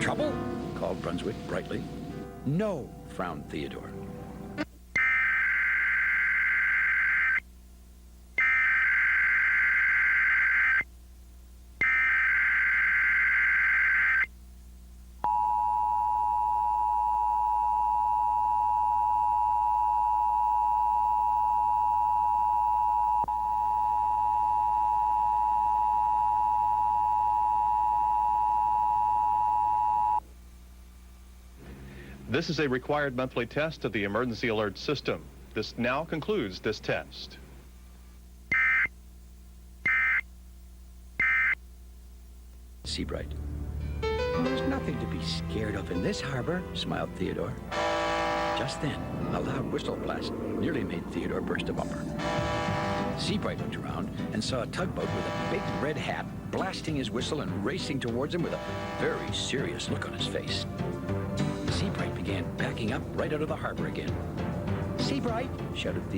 Trouble? Called Brunswick brightly. No, frowned Theodore. This is a required monthly test of the emergency alert system. This now concludes this test. Seabright. There's nothing to be scared of in this harbor, smiled Theodore. Just then, a loud whistle blast nearly made Theodore burst a bumper. Seabright looked around and saw a tugboat with a big red hat blasting his whistle and racing towards him with a very serious look on his face. Seabright began backing up right out of the harbor again. Seabright, shouted Theodore.